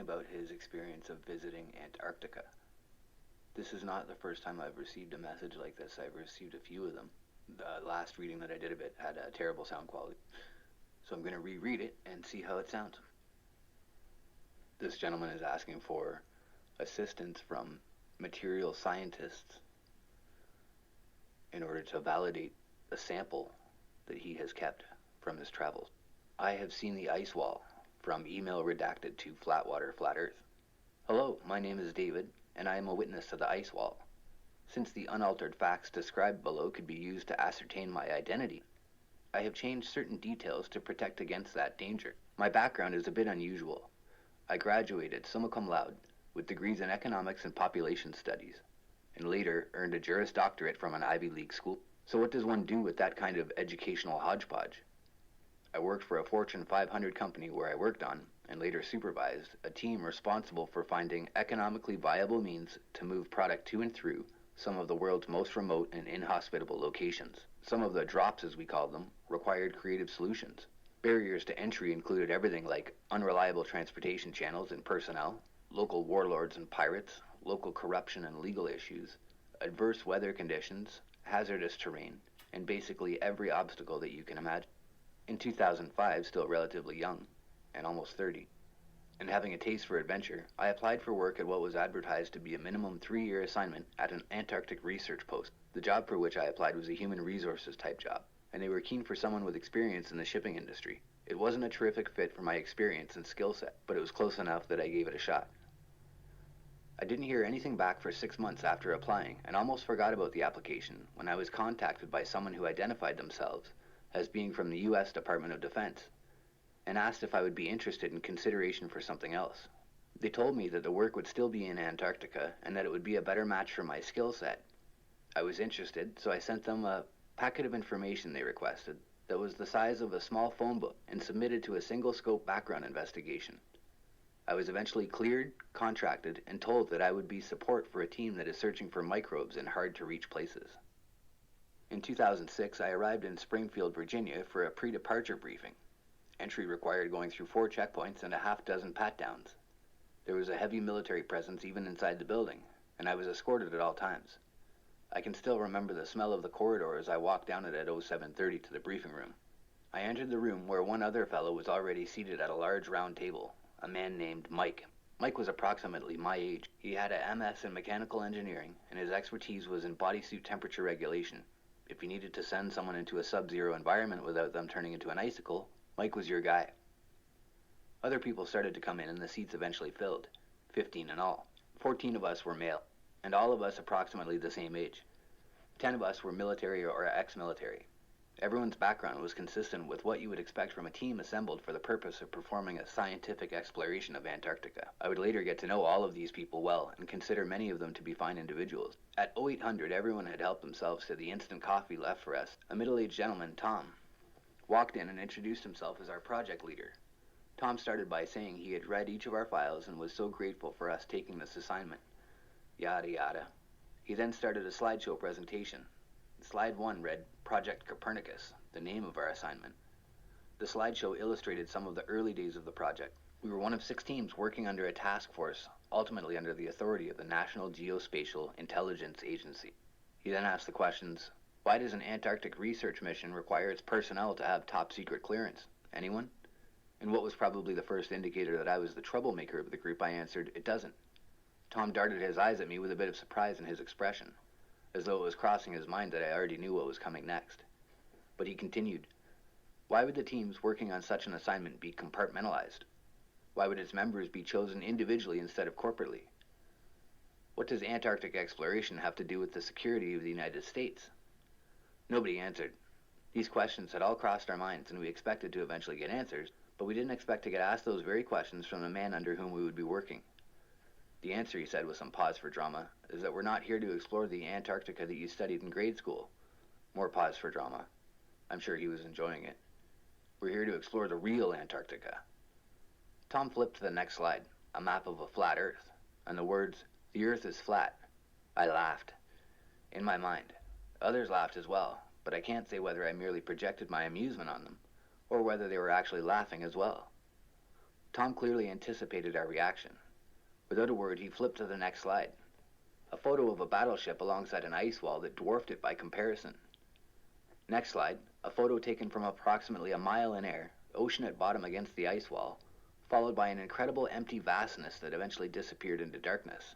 about his experience of visiting Antarctica. This is not the first time I've received a message like this. I've received a few of them. The last reading that I did of it had a terrible sound quality. So I'm going to reread it and see how it sounds. This gentleman is asking for assistance from material scientists in order to validate a sample that he has kept from his travels. I have seen the ice wall, from email redacted to Flatwater Flat Earth. Hello, my name is David, and I am a witness to the ice wall. Since the unaltered facts described below could be used to ascertain my identity, I have changed certain details to protect against that danger. My background is a bit unusual. I graduated summa cum laude with degrees in economics and population studies, and later earned a Juris Doctorate from an Ivy League school. So what does one do with that kind of educational hodgepodge? I worked for a Fortune 500 company where I worked on, and later supervised, a team responsible for finding economically viable means to move product to and through some of the world's most remote and inhospitable locations. Some of the drops, as we called them, required creative solutions. Barriers to entry included everything like unreliable transportation channels and personnel, local warlords and pirates, local corruption and legal issues, adverse weather conditions, hazardous terrain, and basically every obstacle that you can imagine. In 2005, still relatively young, and almost 30, and having a taste for adventure, I applied for work at what was advertised to be a minimum 3-year assignment at an Antarctic research post. The job for which I applied was a human resources type job, and they were keen for someone with experience in the shipping industry. It wasn't a terrific fit for my experience and skill set, but it was close enough that I gave it a shot. I didn't hear anything back for 6 months after applying, and almost forgot about the application when I was contacted by someone who identified themselves as being from the U.S. Department of Defense, and asked if I would be interested in consideration for something else. They told me that the work would still be in Antarctica, and that it would be a better match for my skill set. I was interested, so I sent them a packet of information they requested that was the size of a small phone book and submitted to a single-scope background investigation. I was eventually cleared, contracted, and told that I would be support for a team that is searching for microbes in hard-to-reach places. In 2006, I arrived in Springfield, Virginia for a pre-departure briefing. Entry required going through 4 checkpoints and a half-dozen pat-downs. There was a heavy military presence even inside the building, and I was escorted at all times. I can still remember the smell of the corridor as I walked down it at 07:30 to the briefing room. I entered the room where one other fellow was already seated at a large round table, a man named Mike. Mike was approximately my age. He had a MS in mechanical engineering, and his expertise was in bodysuit temperature regulation. If you needed to send someone into a sub-zero environment without them turning into an icicle, Mike was your guy. Other people started to come in and the seats eventually filled, 15 in all. 14 of us were male, and all of us approximately the same age. 10 of us were military or ex-military. Everyone's background was consistent with what you would expect from a team assembled for the purpose of performing a scientific exploration of Antarctica. I would later get to know all of these people well and consider many of them to be fine individuals. At 0800, everyone had helped themselves to the instant coffee left for us. A middle-aged gentleman, Tom, walked in and introduced himself as our project leader. Tom started by saying he had read each of our files and was so grateful for us taking this assignment. Yada yada. He then started a slideshow presentation. Slide 1 read Project Copernicus, the name of our assignment. The slideshow illustrated some of the early days of the project. We were one of 6 teams working under a task force, ultimately under the authority of the National Geospatial Intelligence Agency. He then asked the questions, why does an Antarctic research mission require its personnel to have top secret clearance? Anyone? And what was probably the first indicator that I was the troublemaker of the group, I answered, it doesn't. Tom darted his eyes at me with a bit of surprise in his expression, as though it was crossing his mind that I already knew what was coming next. But he continued, why would the teams working on such an assignment be compartmentalized? Why would its members be chosen individually instead of corporately? What does Antarctic exploration have to do with the security of the United States? Nobody answered. These questions had all crossed our minds, and we expected to eventually get answers, but we didn't expect to get asked those very questions from the man under whom we would be working. The answer, he said with some pause for drama, is that we're not here to explore the Antarctica that you studied in grade school. More pause for drama. I'm sure he was enjoying it. We're here to explore the real Antarctica. Tom flipped to the next slide, a map of a flat Earth, and the words, the Earth is flat. I laughed. In my mind. Others laughed as well, but I can't say whether I merely projected my amusement on them, or whether they were actually laughing as well. Tom clearly anticipated our reaction. Without a word, he flipped to the next slide. A photo of a battleship alongside an ice wall that dwarfed it by comparison. Next slide, a photo taken from approximately a mile in air, ocean at bottom against the ice wall, followed by an incredible empty vastness that eventually disappeared into darkness.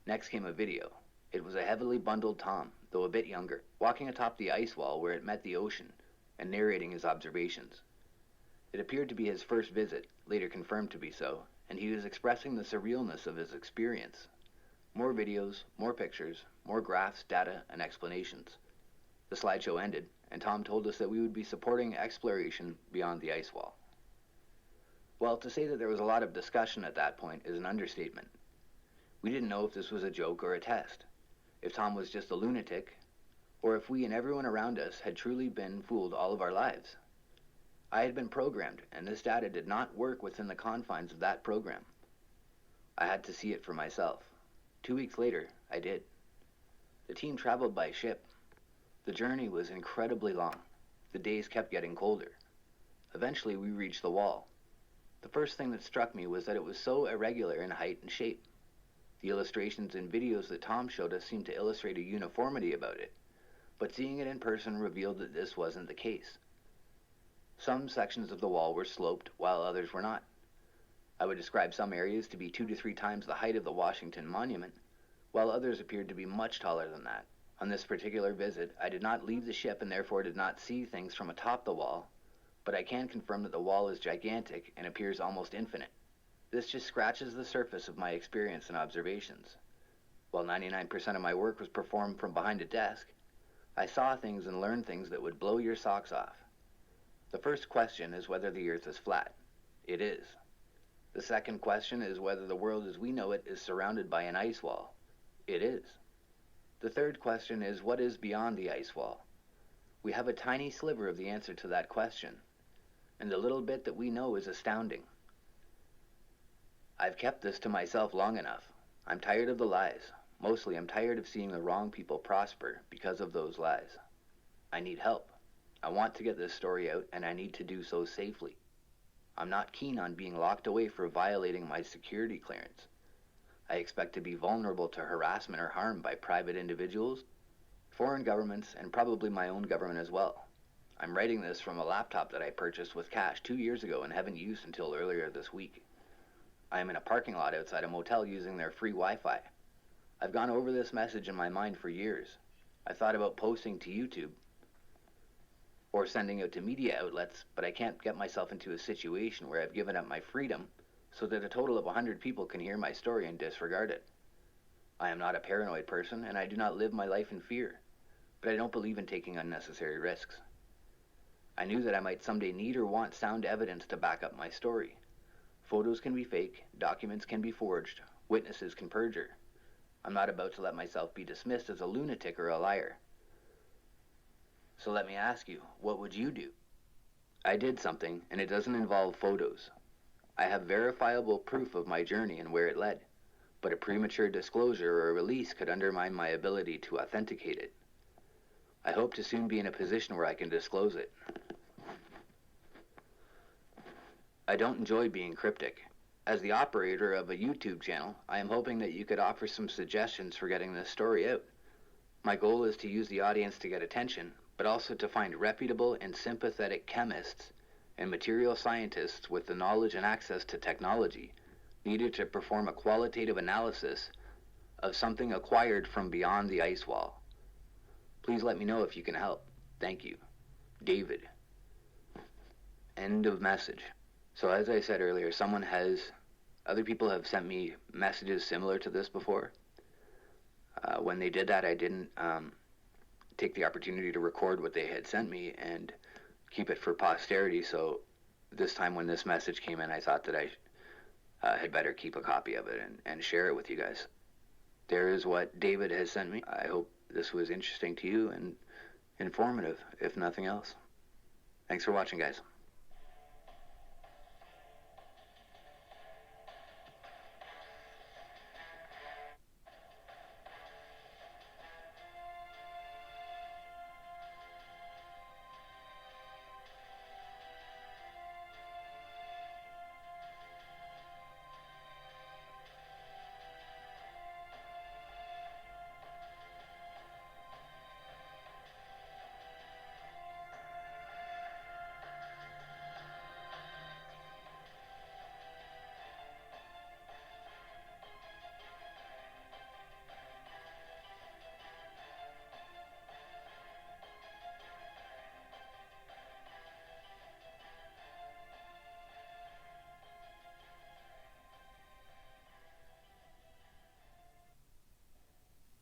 Next came a video. It was a heavily bundled Tom, though a bit younger, walking atop the ice wall where it met the ocean, and narrating his observations. It appeared to be his first visit, later confirmed to be so, and he was expressing the surrealness of his experience. More videos, more pictures, more graphs, data, and explanations. The slideshow ended, and Tom told us that we would be supporting exploration beyond the ice wall. Well, to say that there was a lot of discussion at that point is an understatement. We didn't know if this was a joke or a test, if Tom was just a lunatic, or if we and everyone around us had truly been fooled all of our lives. I had been programmed, and this data did not work within the confines of that program. I had to see it for myself. 2 weeks later, I did. The team traveled by ship. The journey was incredibly long. The days kept getting colder. Eventually, we reached the wall. The first thing that struck me was that it was so irregular in height and shape. The illustrations and videos that Tom showed us seemed to illustrate a uniformity about it, but seeing it in person revealed that this wasn't the case. Some sections of the wall were sloped, while others were not. I would describe some areas to be 2 to 3 times the height of the Washington Monument, while others appeared to be much taller than that. On this particular visit, I did not leave the ship and therefore did not see things from atop the wall, but I can confirm that the wall is gigantic and appears almost infinite. This just scratches the surface of my experience and observations. While 99% of my work was performed from behind a desk, I saw things and learned things that would blow your socks off. The first question is whether the Earth is flat. It is. The second question is whether the world as we know it is surrounded by an ice wall. It is. The third question is what is beyond the ice wall? We have a tiny sliver of the answer to that question, and the little bit that we know is astounding. I've kept this to myself long enough. I'm tired of the lies. Mostly, I'm tired of seeing the wrong people prosper because of those lies. I need help. I want to get this story out, and I need to do so safely. I'm not keen on being locked away for violating my security clearance. I expect to be vulnerable to harassment or harm by private individuals, foreign governments, and probably my own government as well. I'm writing this from a laptop that I purchased with cash 2 years ago and haven't used until earlier this week. I am in a parking lot outside a motel using their free Wi-Fi. I've gone over this message in my mind for years. I thought about posting to YouTube or sending out to media outlets, but I can't get myself into a situation where I've given up my freedom so that a total of 100 people can hear my story and disregard it. I am not a paranoid person, and I do not live my life in fear, but I don't believe in taking unnecessary risks. I knew that I might someday need or want sound evidence to back up my story. Photos can be fake, documents can be forged, witnesses can perjure. I'm not about to let myself be dismissed as a lunatic or a liar. So let me ask you, what would you do? I did something, and it doesn't involve photos. I have verifiable proof of my journey and where it led, but a premature disclosure or release could undermine my ability to authenticate it. I hope to soon be in a position where I can disclose it. I don't enjoy being cryptic. As the operator of a YouTube channel, I am hoping that you could offer some suggestions for getting this story out. My goal is to use the audience to get attention, but also to find reputable and sympathetic chemists and material scientists with the knowledge and access to technology needed to perform a qualitative analysis of something acquired from beyond the ice wall. Please let me know if you can help. Thank you. David. End of message. So as I said earlier, other people have sent me messages similar to this before. When they did that, I didn't take the opportunity to record what they had sent me and keep it for posterity. So this time when this message came in, I thought that I had better keep a copy of it and share it with you guys. There is what David has sent me. I hope this was interesting to you and informative, if nothing else. Thanks for watching, guys.